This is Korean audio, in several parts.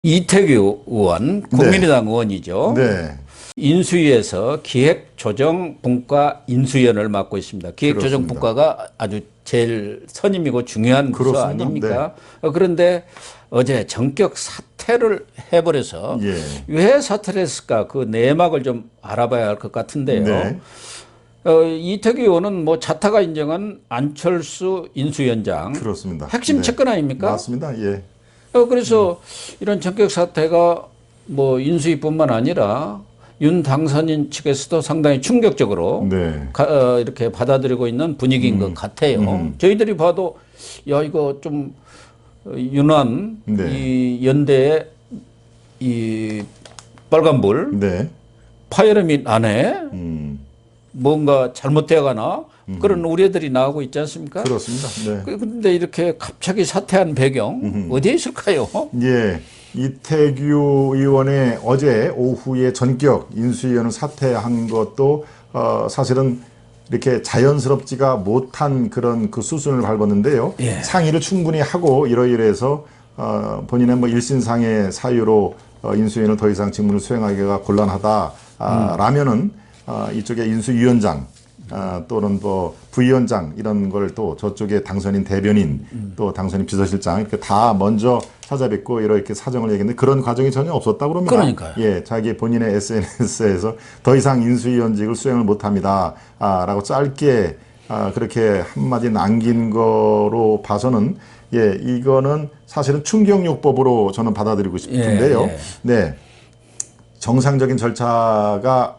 이태규 의원, 국민의당 의원이죠. 네. 인수위에서 기획조정분과 인수위원을 맡고 있습니다. 기획조정분과가 아주 제일 선임이고 중요한 부서 아닙니까? 네. 그런데 어제 전격 사퇴를 해버려서 예. 왜 사퇴를 했을까? 그 내막을 좀 알아봐야 할 것 같은데요. 네. 이태규 의원은 뭐 자타가 인정한 안철수 인수위원장. 그렇습니다. 핵심 네. 측근 아닙니까? 맞습니다. 예. 그래서 이런 전격 사퇴가 뭐 인수위뿐만 아니라 윤 당선인 측에서도 상당히 충격적으로 네. 이렇게 받아들이고 있는 분위기인 것 같아요. 저희들이 봐도 야 이거 좀 윤한 네. 이 연대의 이 빨간불 네. 파열음이 나네. 뭔가 잘못되어가나 그런 우려들이 나오고 있지 않습니까? 그렇습니다. 네. 그런데 이렇게 갑자기 사퇴한 배경 어디에 있을까요? 예. 이태규 의원의 어제 오후에 전격 인수위원을 사퇴한 것도 사실은 이렇게 자연스럽지가 못한 그런 그 수순을 밟았는데요. 예. 상의를 충분히 하고 이러이러해서 본인의 뭐 일신상의 사유로 인수위원을 더 이상 직무를 수행하기가 곤란하다 라면은 이쪽에 인수위원장 또는 뭐 부위원장 이런 걸 또 저쪽에 당선인 대변인 또 당선인 비서실장 이렇게 다 먼저 찾아뵙고 이렇게 사정을 얘기했는데 그런 과정이 전혀 없었다고 그럽니다. 그러니까요. 예, 자기 본인의 SNS에서 더 이상 인수위원직을 수행을 못합니다. 라고 짧게 그렇게 한마디 남긴 거로 봐서는 예, 이거는 사실은 충격요법으로 저는 받아들이고 싶은데요. 예, 예. 네, 정상적인 절차가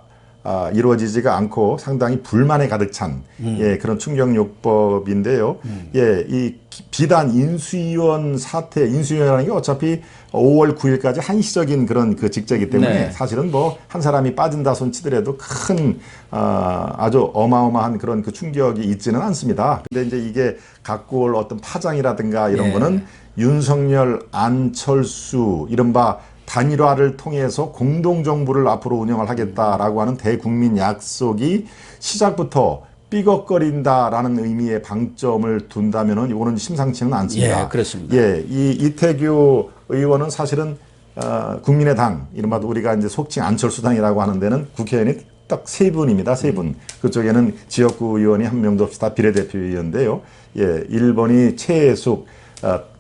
이루어지지가 않고 상당히 불만에 가득 찬 예, 그런 충격요법인데요. 예, 이 비단 인수위원 사퇴, 인수위원이라는 게 어차피 5월 9일까지 한시적인 그런 그 직제이기 때문에 네. 사실은 뭐 한 사람이 빠진다 손 치더라도 큰 아주 어마어마한 그런 그 충격이 있지는 않습니다. 근데 이제 이게 갖고 올 어떤 파장이라든가 이런 예. 거는 윤석열, 안철수 이른바 단일화를 통해서 공동정부를 앞으로 운영을 하겠다라고 하는 대국민 약속이 시작부터 삐걱거린다라는 의미의 방점을 둔다면은 이거는 심상치는 않습니다. 예, 그렇습니다. 예, 이 이태규 의원은 사실은 국민의당 이른바 우리가 이제 속칭 안철수당이라고 하는 데는 국회의원이 딱 세 분입니다. 세 분. 그쪽에는 지역구 의원이 한 명도 없이 다 비례대표위원인데요. 예, 1번이 최혜숙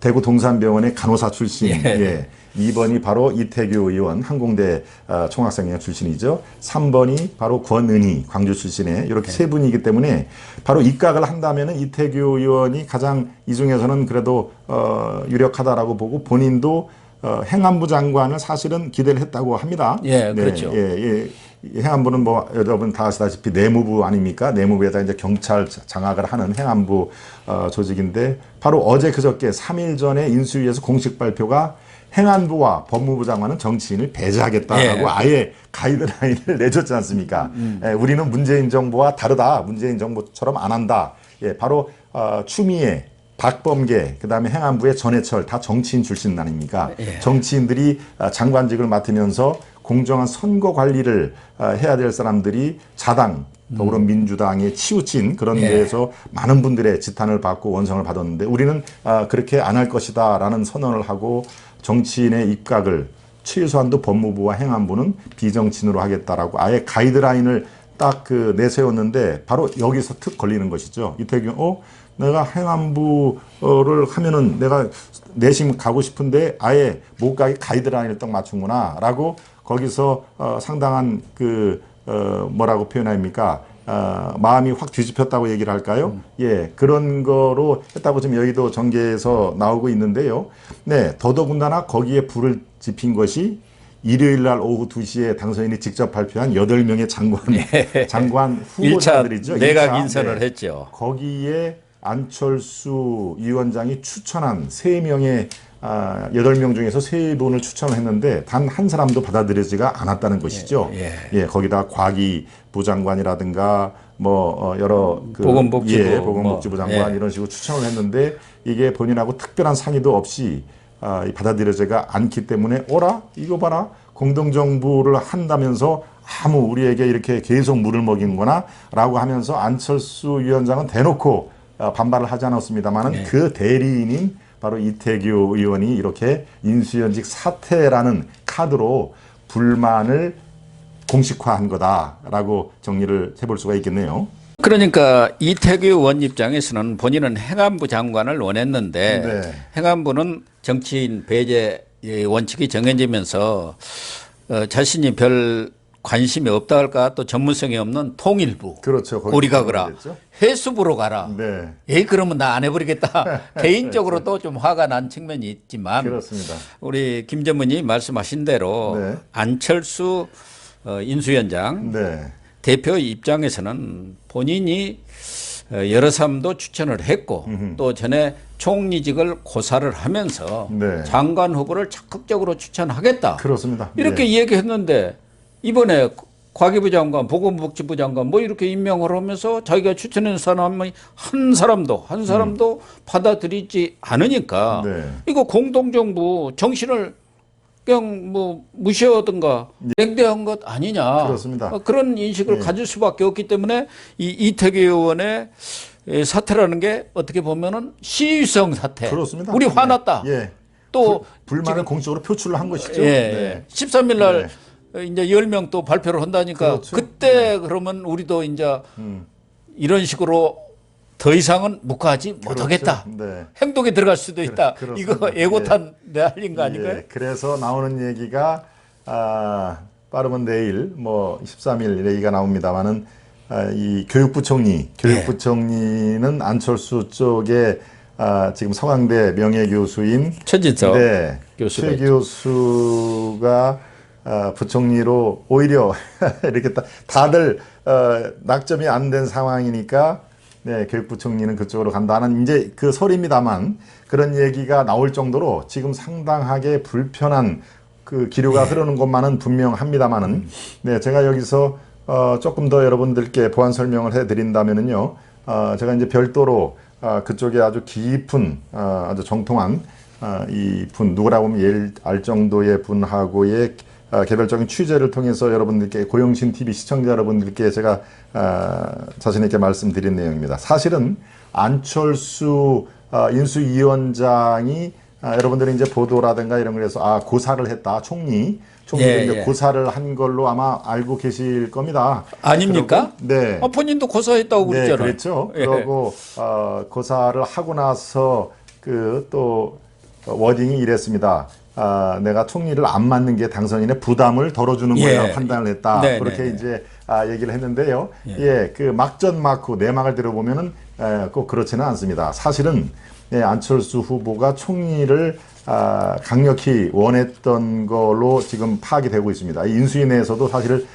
대구 동산병원의 간호사 출신. 예. 2번이 바로 이태규 의원 항공대 총학생회장 출신이죠. 3번이 바로 권은희 광주 출신의 이렇게 세 분이기 때문에 바로 입각을 한다면은 이태규 의원이 가장 이 중에서는 그래도 유력하다라고 보고 본인도 행안부 장관을 사실은 기대를 했다고 합니다. 예, 그렇죠. 예. 행안부는 뭐 여러분 다 아시다시피 내무부 아닙니까? 내무부에다 이제 경찰 장악을 하는 행안부 조직인데 바로 어제 그저께 3일 전에 인수위에서 공식 발표가 행안부와 법무부 장관은 정치인을 배제하겠다라고 예. 아예 가이드라인을 내줬지 않습니까? 예, 우리는 문재인 정부와 다르다. 문재인 정부처럼 안 한다. 예, 바로 추미애, 박범계, 그다음에 행안부의 전해철 다 정치인 출신 아닙니까? 예. 정치인들이 장관직을 맡으면서 공정한 선거 관리를 해야 될 사람들이 자당 더불어민주당에 치우친 그런 예. 데에서 많은 분들의 지탄을 받고 원성을 받았는데 우리는 그렇게 안 할 것이다라는 선언을 하고 정치인의 입각을 최소한도 법무부와 행안부는 비정치인으로 하겠다라고 아예 가이드라인을 딱 그 내세웠는데 바로 여기서 특 걸리는 것이죠. 이태규, 내가 행안부를 하면은 내가 내심 가고 싶은데 아예 못 가게 가이드라인을 딱 맞춘구나 라고 거기서 상당한 그 뭐라고 표현합니까? 마음이 확 뒤집혔다고 얘기를 할까요? 예, 그런 거로 했다고 지금 여의도 정계에서 나오고 있는데요. 네, 더더군다나 거기에 불을 지핀 것이 일요일 날 오후 2시에 당선인이 직접 발표한 8명의 장관 후보자들이죠. 1차 내각 1차, 인선을 네. 했죠. 거기에 안철수 위원장이 추천한 3명의 8명 중에서 3분을 추천을 했는데 단 한 사람도 받아들여지가 않았다는 것이죠. 예, 거기다 과기 부장관이라든가 뭐 여러 그 보건복지부, 보건복지부 장관 이런 식으로 추천을 했는데 이게 본인하고 특별한 상의도 없이 받아들여지가 않기 때문에 이거 봐라 공동정부를 한다면서 아무 우리에게 이렇게 계속 물을 먹인 거나 라고 하면서 안철수 위원장은 대놓고 반발을 하지 않았습니다만은 그 대리인인 바로 이태규 의원이 이렇게 인수위원직 사퇴라는 카드로 불만을 공식화한 거다라고 정리를 해볼 수가 있겠네요. 그러니까 이태규 의원 입장에서는 본인은 행안부 장관을 원했는데 네. 행안부는 정치인 배제 원칙이 정해지면서 자신이 별 관심이 없다 할까 또 전문성이 없는 통일부 그렇죠. 거기 우리 가거라 됐죠? 해수부로 가라. 네. 에이 그러면 나 안 해버리겠다. 개인적으로 또 좀 화가 난 측면이 있지만 그렇습니다. 우리 김 전무님이 말씀하신 대로 네. 안철수 인수위원장 네. 대표 입장에서는 본인이 여러 사람도 추천을 했고 또 전에 총리직을 고사를 하면서 네. 장관 후보를 적극적으로 추천하겠다. 그렇습니다. 이렇게 얘기했는데 이번에 과기부 장관, 보건복지부 장관 뭐 이렇게 임명을 하면서 자기가 추천한 사람이 한 사람도 받아들이지 않으니까 네. 이거 공동정부 정신을 그냥 뭐 무시하든가 냉대한 것 아니냐. 그렇습니다. 그런 인식을 가질 수밖에 없기 때문에 이 이태규 의원의 사태라는 게 어떻게 보면은 시위성 사태. 그렇습니다. 우리 화났다. 예. 또 불만을 공식적으로 표출을 한 것이죠. 예, 네. 13일 날 이제 10명 또 발표를 한다니까 그렇죠. 그때 그러면 우리도 이제 이런 식으로 더 이상은 묵과하지 못하겠다. 네. 행동에 들어갈 수도 있다. 그렇습니다. 이거 예고탄 내알린 거 아닌가요? 예, 그래서 나오는 얘기가 빠르면 내일 뭐 13일 얘기가 나옵니다만은 이 교육부총리는 안철수 쪽에 지금 서강대 명예교수인 최진석 네, 교수가 최 교수가 부총리로 오히려 이렇게 다들 낙점이 안 된 상황이니까 네, 교육부총리는 그쪽으로 간다는 이제 그 설입니다만 그런 얘기가 나올 정도로 지금 상당하게 불편한 그 기류가 흐르는 것만은 분명합니다만은 네, 제가 여기서 조금 더 여러분들께 보완 설명을 해드린다면은요, 제가 이제 별도로 그쪽에 아주 깊은 아주 정통한 이 분 누구라고 하면 예를 알 정도의 분하고의 개별적인 취재를 통해서 여러분들께 고영신 TV 시청자 여러분들께 제가 자신 있게 말씀드린 내용입니다. 사실은 안철수 인수위원장이 여러분들이 이제 보도라든가 이런 거에서 고사를 했다 총리를 이제 고사를 한 걸로 아마 알고 계실 겁니다. 아닙니까? 네. 본인도 고사했다고 네, 그랬잖아요. 그렇죠. 예. 그리고 고사를 하고 나서 그 또 워딩이 이랬습니다. 내가 총리를 안 맡는 게 당선인의 부담을 덜어주는 거라고 판단을 했다. 네, 그렇게 네, 이제 얘기를 했는데요. 예, 그 막전 막후 내막을 들어보면은 꼭 그렇지는 않습니다. 사실은 안철수 후보가 총리를 강력히 원했던 걸로 지금 파악이 되고 있습니다. 이 인수위 내에서도 사실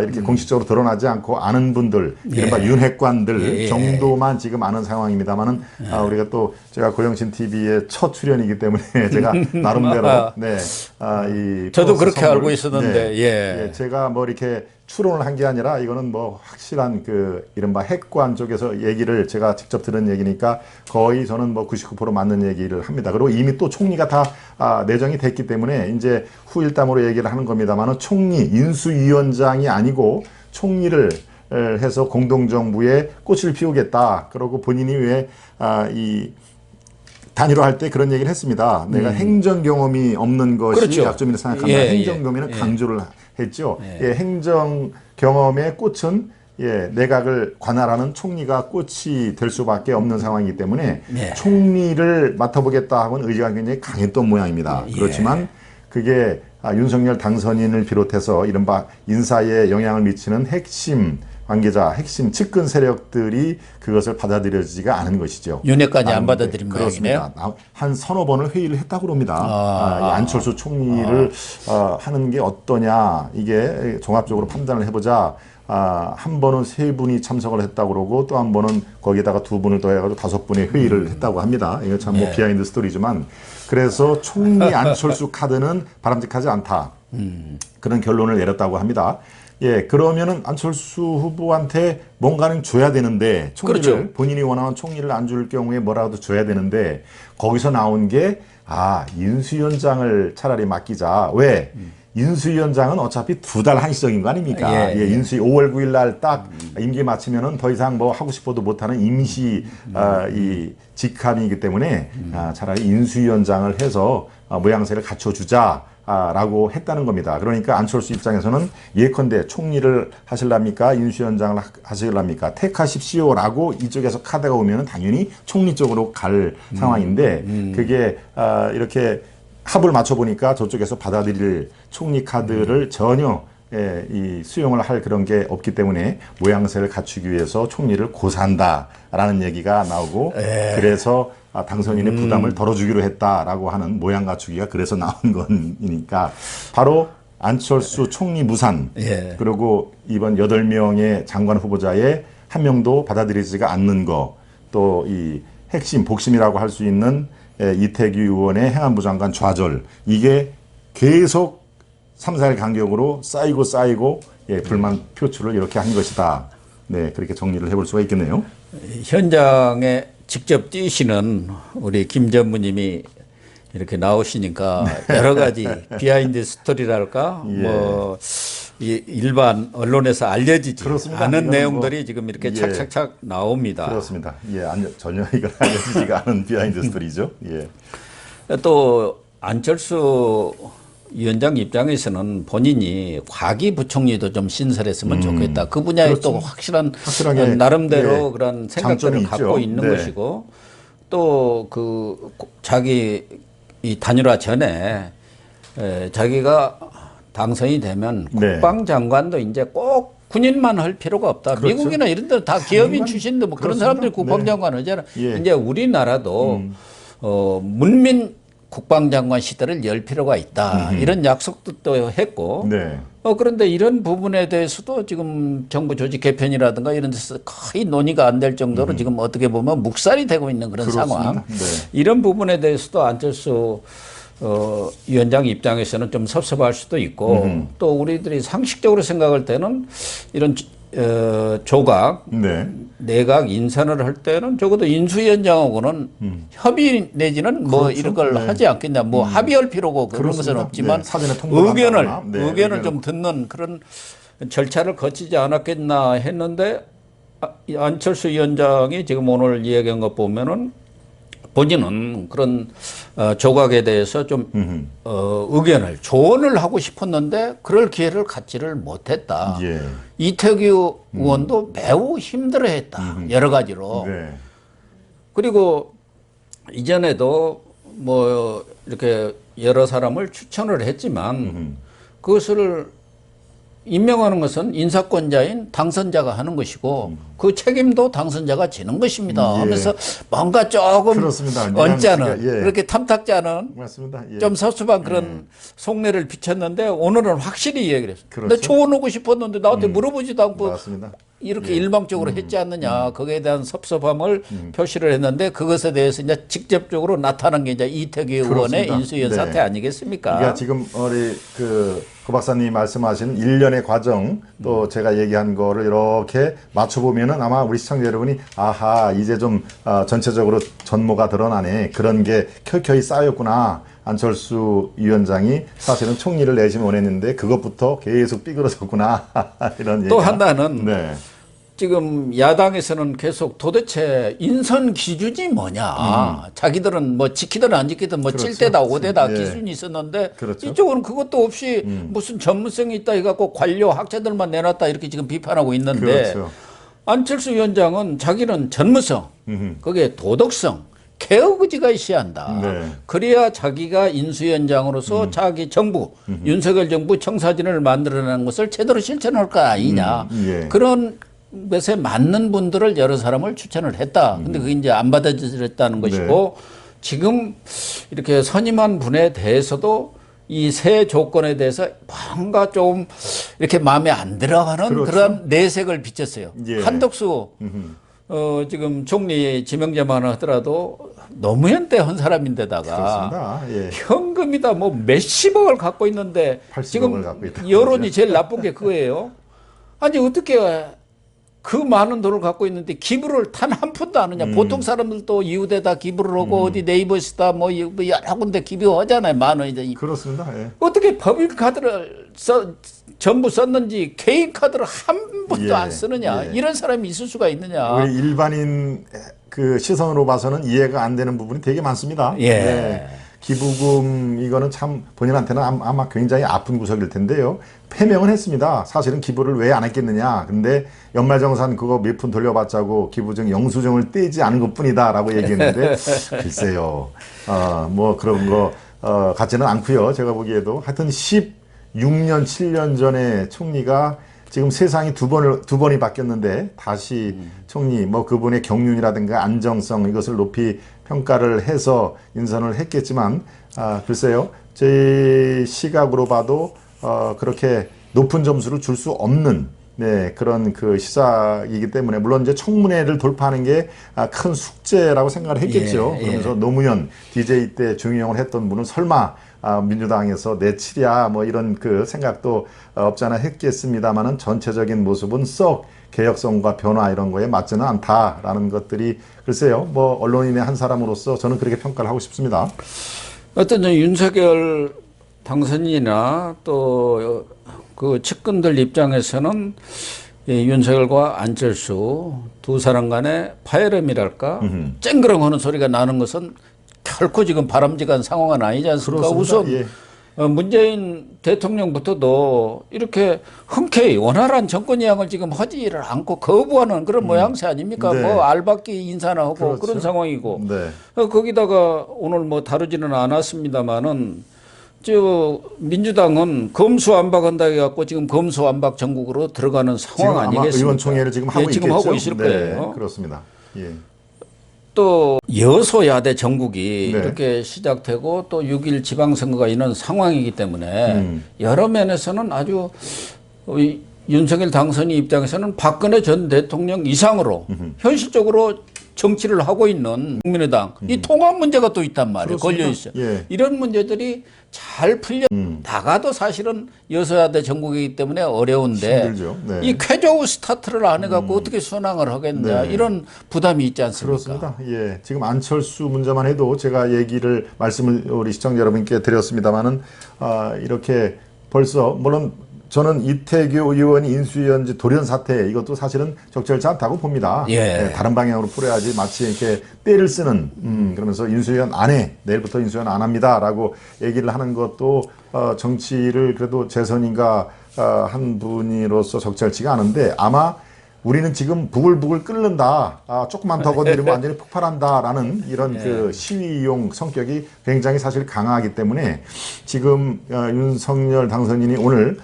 이렇게 공식적으로 드러나지 않고 아는 분들, 이른바 윤핵관들 정도만 지금 아는 상황입니다만은 우리가 또 제가 고영신 TV의 첫 출연이기 때문에 제가 나름대로 이 저도 그렇게 선물, 알고 있었는데 예. 제가 뭐 이렇게 추론을 한 게 아니라 이거는 뭐 확실한 그 이른바 핵관 쪽에서 얘기를 제가 직접 들은 얘기니까 거의 저는 뭐 99% 맞는 얘기를 합니다. 그리고 이미 또 총리가 다 내정이 됐기 때문에 이제 후일담으로 얘기를 하는 겁니다만은 총리 인수위원장이 아니고 총리를 해서 공동정부에 꽃을 피우겠다. 그러고 본인이 왜 이 단일화할 때 그런 얘기를 했습니다. 내가 행정 경험이 없는 것이 그렇죠. 약점이라 생각한다. 행정 경험에는 강조를 했죠. 행정 경험의 꽃은 내각을 관할하는 총리가 꽃이 될 수밖에 없는 상황이기 때문에 총리를 맡아보겠다 하면 의지가 굉장히 강했던 모양입니다. 그렇지만 그게 윤석열 당선인을 비롯해서 이른바 인사에 영향을 미치는 핵심 관계자, 핵심 측근 세력들이 그것을 받아들여지지가 않은 것이죠. 윤회까지 안 받아들인 모양이네요. 그렇습니다. 한 서너 번을 회의를 했다고 합니다. 안철수 총리를 하는 게 어떠냐, 이게 종합적으로 판단을 해보자. 한 번은 세 분이 참석을 했다고 그러고 또 한 번은 거기에다가 두 분을 더해가지고 5분의 회의를 했다고 합니다. 이거 참 뭐 비하인드 스토리지만 그래서 총리 안철수 카드는 바람직하지 않다. 그런 결론을 내렸다고 합니다. 그러면은 안철수 후보한테 뭔가는 줘야 되는데 총리를 본인이 원하는 총리를 안 줄 경우에 뭐라도 줘야 되는데 거기서 나온 게 인수위원장을 차라리 맡기자. 왜? 인수위원장은 어차피 2달 한시적인 거 아닙니까? 예, 인수위 5월 9일 날 딱 임기 마치면은 더 이상 뭐 하고 싶어도 못하는 임시 이 직함이기 때문에 차라리 인수위원장을 해서 모양새를 갖춰주자. 라고 했다는 겁니다. 그러니까 안철수 입장에서는 예컨대 총리를 하실랍니까? 인수위원장을 하실랍니까? 택하십시오라고 이쪽에서 카드가 오면 당연히 총리 쪽으로 갈 상황인데 그게 이렇게 합을 맞춰보니까 저쪽에서 받아들일 총리 카드를 전혀 이 수용을 할 그런 게 없기 때문에 모양새를 갖추기 위해서 총리를 고사한다라는 얘기가 나오고 그래서 당선인의 부담을 덜어주기로 했다라고 하는 모양 갖추기가 그래서 나온 거니까 바로 안철수 총리 무산 그리고 이번 8명의 장관 후보자의 한 명도 받아들이지가 않는 거 또 이 핵심 복심이라고 할 수 있는 이태규 의원의 행안부 장관 좌절 이게 계속 3, 4일 간격으로 쌓이고 불만 표출을 이렇게 한 것이다. 네, 그렇게 정리를 해볼 수가 있겠네요. 현장에 직접 뛰시는 우리 김 전무님이 이렇게 나오시니까 여러 가지 비하인드 스토리랄까 뭐 일반 언론에서 알려지지 그렇습니다. 않은 이거는 내용들이 뭐, 지금 이렇게 착착착 나옵니다. 그렇습니다. 전혀 이건 알려지지가 않은 비하인드 스토리죠. 또 안철수 위원장 입장에서는 본인이 과기 부총리도 좀 신설했으면 좋겠다. 그 분야에 그렇죠. 또 확실하게 나름대로 그런 생각들을 갖고 있죠. 있는 것이고 또 그 자기 이 단일화 전에 자기가 당선이 되면 국방장관도 이제 꼭 군인만 할 필요가 없다. 그렇죠. 미국이나 이런 데는 다 기업인 출신도 뭐 그런 사람들이 국방장관 하잖아. 이제 우리나라도 문민 국방장관 시대를 열 필요가 있다. 이런 약속도 또 했고. 그런데 이런 부분에 대해서도 지금 정부 조직 개편이라든가 이런 데서 거의 논의가 안 될 정도로 지금 어떻게 보면 묵살이 되고 있는 그런 상황. 이런 부분에 대해서도 안철수 위원장 입장에서는 좀 섭섭할 수도 있고 또 우리들이 상식적으로 생각할 때는 이런 조각, 내각 인선을 할 때는 적어도 인수위원장하고는 협의 내지는 뭐 이런 걸 하지 않겠냐. 뭐 합의할 필요고 그런 것은 없지만 의견을 좀 듣는 그런 절차를 거치지 않았겠나 했는데 안철수 위원장이 지금 오늘 이야기한 거 보면은 본인은 그런 조각에 대해서 좀 조언을 하고 싶었는데 그럴 기회를 갖지를 못했다. 이태규 의원도 매우 힘들어했다. 여러 가지로. 그리고 이전에도 뭐 이렇게 여러 사람을 추천을 했지만 그것을 임명하는 것은 인사권자인 당선자가 하는 것이고 그 책임도 당선자가 지는 것입니다. 하면서 뭔가 조금 언짢은 그렇게 탐탁지 않은 좀 섭섭한 그런 속내를 비쳤는데 오늘은 확실히 얘기를 했어요. 나 조언하고 싶었는데 나한테 물어보지도 않고 이렇게 일방적으로 했지 않느냐. 거기에 대한 섭섭함을 표시를 했는데 그것에 대해서 이제 직접적으로 나타난 게 이제 이태규 의원의 인수위원 사태 아니겠습니까? 그러니까 지금 우리 그 박사님 말씀하신 일련의 과정 또 제가 얘기한 거를 이렇게 맞춰보면은 아마 우리 시청자 여러분이 아하 이제 좀 전체적으로 전모가 드러나네 그런 게 켜켜이 쌓였구나. 안철수 위원장이 사실은 총리를 내시면 원했는데 그것부터 계속 삐그러졌구나 이런 또 하나는 지금 야당에서는 계속 도대체 인선 기준이 뭐냐. 자기들은 뭐 지키든 안 지키든 뭐 7대다 5대다 기준이 있었는데 이쪽은 그것도 없이 무슨 전문성이 있다 해갖고 관료 학자들만 내놨다 이렇게 지금 비판하고 있는데 안철수 위원장은 자기는 전문성, 그게 도덕성, 개혁 의지가 있어야 한다. 그래야 자기가 인수위원장으로서 자기 정부, 윤석열 정부 청사진을 만들어내는 것을 제대로 실천할 거 아니냐. 그런 것에 맞는 분들을 여러 사람을 추천을 했다. 근데 그게 이제 안 받아들였다는 것이고 지금 이렇게 선임한 분에 대해서도 이 새 조건에 대해서 뭔가 좀 이렇게 마음에 안 들어가는 그런 내색을 비쳤어요. 한덕수 지금 총리 지명자만 하더라도 노무현 때 한 사람인데다가 현금이다 뭐 몇십억을 갖고 있는데 지금 갖고 있다. 여론이 제일 나쁜 게 그거예요. 아니 어떻게 그 많은 돈을 갖고 있는데 기부를 단 한 푼도 안 하냐. 보통 사람들도 이웃에다 기부를 하고 어디 네이버시다 뭐 여러 군데 기부하잖아요. 만 원이든. 그렇습니다. 예. 어떻게 법인카드를 전부 썼는지 개인 카드를 한 번도 예, 안 쓰느냐. 예. 이런 사람이 있을 수가 있느냐. 우리 일반인 그 시선으로 봐서는 이해가 안 되는 부분이 되게 많습니다. 예. 기부금 이거는 참 본인한테는 아마 굉장히 아픈 구석일 텐데요. 해명은 했습니다. 사실은 기부를 왜 안 했겠느냐. 근데 연말정산 그거 몇 푼 돌려받자고 기부증 영수증을 떼지 않은 것뿐이다라고 얘기했는데 글쎄요. 뭐 그런 거 같지는 않고요. 제가 보기에도 하여튼 16년 7년 전에 총리가 지금 세상이 두 번이 바뀌었는데 다시 총리 뭐 그분의 경륜이라든가 안정성 이것을 높이 평가를 해서 인선을 했겠지만 글쎄요. 제 시각으로 봐도 그렇게 높은 점수를 줄 수 없는 그런 그 시사이기 때문에 물론 이제 청문회를 돌파하는 게 큰 숙제라고 생각을 했겠죠. 그러면서 노무현 DJ 때 중용을 했던 분은 설마 민주당에서 내치랴 뭐 이런 그 생각도 없지 않아 했겠습니다만은 전체적인 모습은 썩 개혁성과 변화 이런 거에 맞지는 않다라는 것들이 글쎄요. 뭐 언론인의 한 사람으로서 저는 그렇게 평가를 하고 싶습니다. 어떤 윤석열 당선인이나 또 그 측근들 입장에서는 이 윤석열과 안철수 두 사람 간의 파열음이랄까 쨍그렁하는 소리가 나는 것은 결코 지금 바람직한 상황은 아니지 않습니까? 그렇습니다. 우선 예. 문재인 대통령부터도 이렇게 흔쾌히 원활한 정권 이양을 지금 하지를 않고 거부하는 그런 모양새 아닙니까? 네. 뭐 알박기 인사나 하고 그렇죠. 그런 상황이고 네. 거기다가 오늘 뭐 다루지는 않았습니다만은 저 민주당은 검수완박한다 해갖고 지금 검수완박 전국으로 들어가는 상황 아니겠습니까? 의원총회를 지금 하고 지금 있겠죠? 하고 있을 거예요. 그렇습니다. 예. 또 여소야대 전국이 네. 이렇게 시작되고 또 6일 지방선거가 있는 상황이기 때문에 여러 면에서는 아주 윤석열 당선인 입장에서는 박근혜 전 대통령 이상으로 현실적으로 정치를 하고 있는 국민의당 이 통합 문제가 또 있단 말이에요. 걸려 있어요. 예. 이런 문제들이 잘 풀려 나가도 사실은 여소야대 전국이기 때문에 어려운데 힘들죠. 네. 이 쾌조우 스타트를 안 해갖고 어떻게 순항을 하겠냐 이런 부담이 있지 않습니까? 그렇습니다. 예. 지금 안철수 문제만 해도 제가 말씀을 우리 시청자 여러분께 드렸습니다만은 이렇게 벌써 물론 저는 이태규 의원이 인수위원지 돌연 사태 이것도 사실은 적절치 않다고 봅니다. 예. 다른 방향으로 풀어야지 마치 이렇게 때를 쓰는 그러면서 인수위원 안 해. 내일부터 인수위원 안 합니다라고 얘기를 하는 것도 정치를 그래도 재선인가 한 분으로서 적절치가 않은데 아마 우리는 지금 부글부글 끓는다. 조금만 더 건드리면 완전히 폭발한다라는 이런 그 시위용 성격이 굉장히 사실 강하기 때문에 지금 윤석열 당선인이 오늘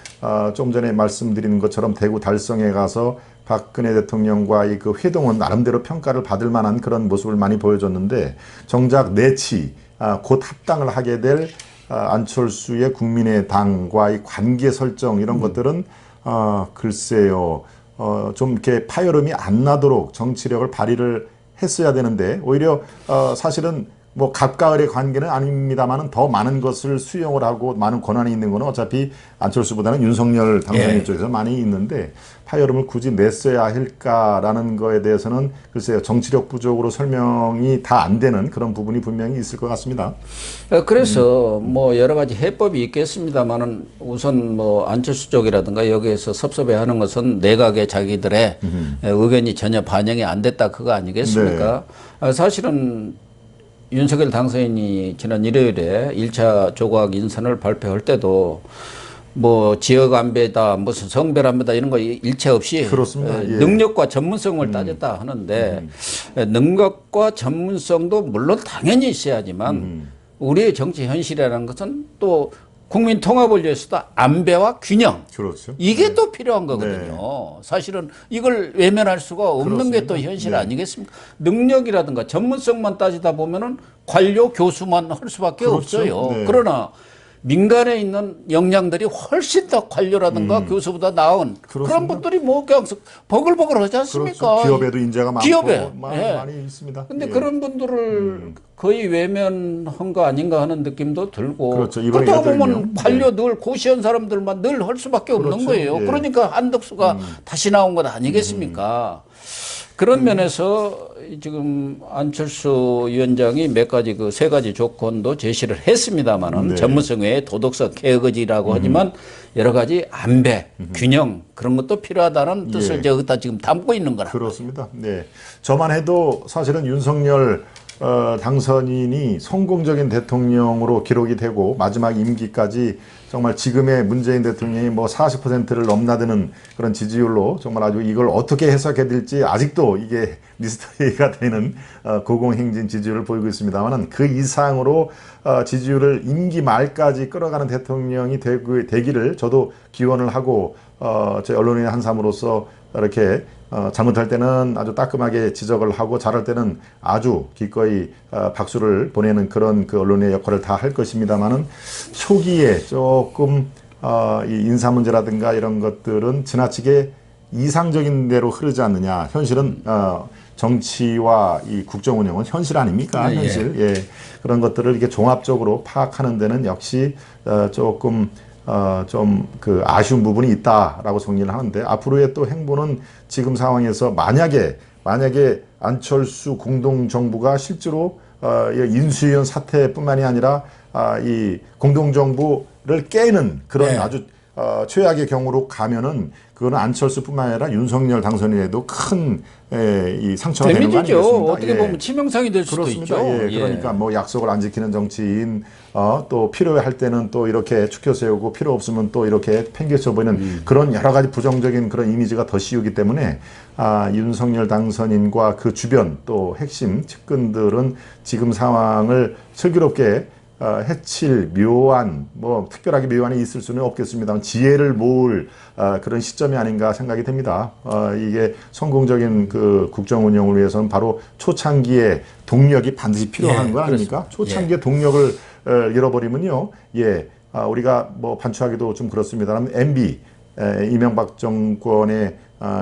좀 전에 말씀드린 것처럼 대구 달성에 가서 박근혜 대통령과의 그 회동은 나름대로 평가를 받을 만한 그런 모습을 많이 보여줬는데 정작 내치 곧 합당을 하게 될 안철수의 국민의당과의 관계 설정 이런 것들은 글쎄요. 좀 이렇게 파열음이 안 나도록 정치력을 발휘를 했어야 되는데 오히려 사실은 뭐 갑과을의 관계는 아닙니다만은 더 많은 것을 수용을 하고 많은 권한이 있는 거는 어차피 안철수보다는 윤석열 당선인 쪽에서 많이 있는데 파열음을 굳이 냈어야 할까라는 거에 대해서는 글쎄요 정치력 부족으로 설명이 다 안 되는 그런 부분이 분명히 있을 것 같습니다. 그래서 뭐 여러 가지 해법이 있겠습니다만은 우선 뭐 안철수 쪽이라든가 여기에서 섭섭해하는 것은 내각의 자기들의 의견이 전혀 반영이 안 됐다 그거 아니겠습니까? 사실은 윤석열 당선인이 지난 일요일에 1차 조각 인선을 발표할 때도 뭐 지역 안배다 무슨 성별 안배다 이런 거 일체 없이 그렇습니다. 예. 능력과 전문성을 따졌다 하는데 능력과 전문성도 물론 당연히 있어야지만 우리의 정치 현실이라는 것은 또 국민 통합을 위해서도 안배와 균형 그렇죠. 이게 또 필요한 거거든요. 사실은 이걸 외면할 수가 없는 게 또 현실 아니겠습니까? 능력이라든가 전문성만 따지다 보면은 관료 교수만 할 수밖에 그렇죠. 없어요. 네. 그러나 민간에 있는 역량들이 훨씬 더 관료라든가 교수보다 나은 그런 분들이 뭐 그냥 버글버글 하지 않습니까? 그렇죠. 기업에도 인재가 많고 기업에 많이 있습니다. 근데 그런 분들을 거의 외면한 거 아닌가 하는 느낌도 들고 그렇죠. 이번에 그렇다고 보면 예를 들면, 관료 늘 고시한 사람들만 늘 할 수밖에 없는 그렇죠. 거예요. 예. 그러니까 한덕수가 다시 나온 것 아니겠습니까? 그런 면에서 지금 안철수 위원장이 몇 가지 그 세 가지 조건도 제시를 했습니다만은 네. 전문성 외에 도덕성 개혁의지라고 하지만 여러 가지 안배, 균형 그런 것도 필요하다는 뜻을 여기다 지금 담고 있는 거라. 그렇습니다. 네. 저만 해도 사실은 윤석열 당선인이 성공적인 대통령으로 기록이 되고 마지막 임기까지 정말 지금의 문재인 대통령이 뭐 40%를 넘나드는 그런 지지율로 정말 아주 이걸 어떻게 해석해야 될지 아직도 이게 미스터리가 되는 고공행진 지지율을 보이고 있습니다만 그 이상으로 지지율을 임기 말까지 끌어가는 대통령이 되기를 저도 기원을 하고 저희 언론인의 한 사람으로서 이렇게 잘못할 때는 아주 따끔하게 지적을 하고 잘할 때는 아주 기꺼이 박수를 보내는 그런 그 언론의 역할을 다 할 것입니다만은 초기에 조금 이 인사 문제라든가 이런 것들은 지나치게 이상적인 대로 흐르지 않느냐. 현실은 정치와 이 국정 운영은 현실 아닙니까? 현실. 예. 그런 것들을 이렇게 종합적으로 파악하는 데는 역시 조금 좀 그 아쉬운 부분이 있다라고 정리를 하는데 앞으로의 또 행보는 지금 상황에서 만약에 안철수 공동정부가 실제로 인수위원 사태뿐만이 아니라 이 공동정부를 깨는 그런 아주 최악의 경우로 가면은 그거는 안철수뿐만 아니라 윤석열 당선인에도 큰 이 상처가 되는 거 아니겠습니까? 어떻게 보면 치명상이 될 수도 있죠. 그러니까 뭐 약속을 안 지키는 정치인, 또 필요할 때는 또 이렇게 축혀 세우고 필요 없으면 또 이렇게 팽개쳐 보이는 그런 여러 가지 부정적인 그런 이미지가 더 씌우기 때문에 윤석열 당선인과 그 주변 또 핵심 측근들은 지금 상황을 슬기롭게 해칠 묘한 뭐 특별하게 묘한이 있을 수는 없겠습니다만 지혜를 모을 그런 시점이 아닌가 생각이 됩니다. 이게 성공적인 그 국정 운영을 위해서는 바로 초창기에 동력이 반드시 필요한 거 아닙니까? 초창기에 동력을 잃어버리면요, 우리가 뭐 반추하기도 좀 그렇습니다만 MB 이명박 정권의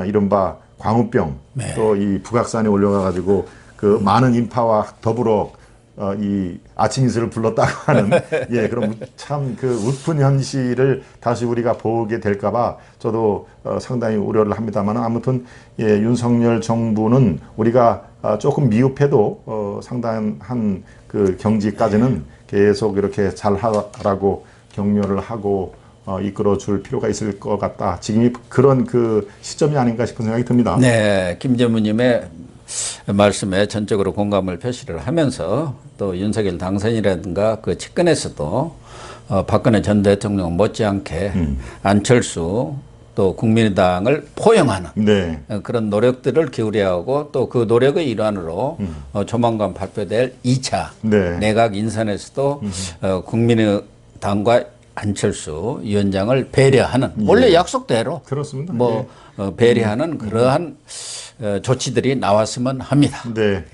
이른바 광우병 또 이 북악산에 올려가 가지고 그 많은 인파와 더불어 이 아침 이슬을 불렀다고 하는 그런 참 그 웃픈 현실을 다시 우리가 보게 될까봐 저도 상당히 우려를 합니다만 아무튼 윤석열 정부는 우리가 조금 미흡해도 상당한 그 경지까지는 계속 이렇게 잘하라고 격려를 하고 이끌어줄 필요가 있을 것 같다. 지금이 그런 그 시점이 아닌가 싶은 생각이 듭니다. 네, 김 전무님의 말씀에 전적으로 공감을 표시를 하면서 또 윤석열 당선이라든가 그 측근에서도 박근혜 전 대통령 못지않게 안철수 또 국민의당을 포용하는 그런 노력들을 기울여야 하고 또 그 노력의 일환으로 조만간 발표될 2차 내각 인선에서도 국민의당과 안철수 위원장을 배려하는 원래 약속대로 그렇습니다. 배려하는 그러한 조치들이 나왔으면 합니다. 네.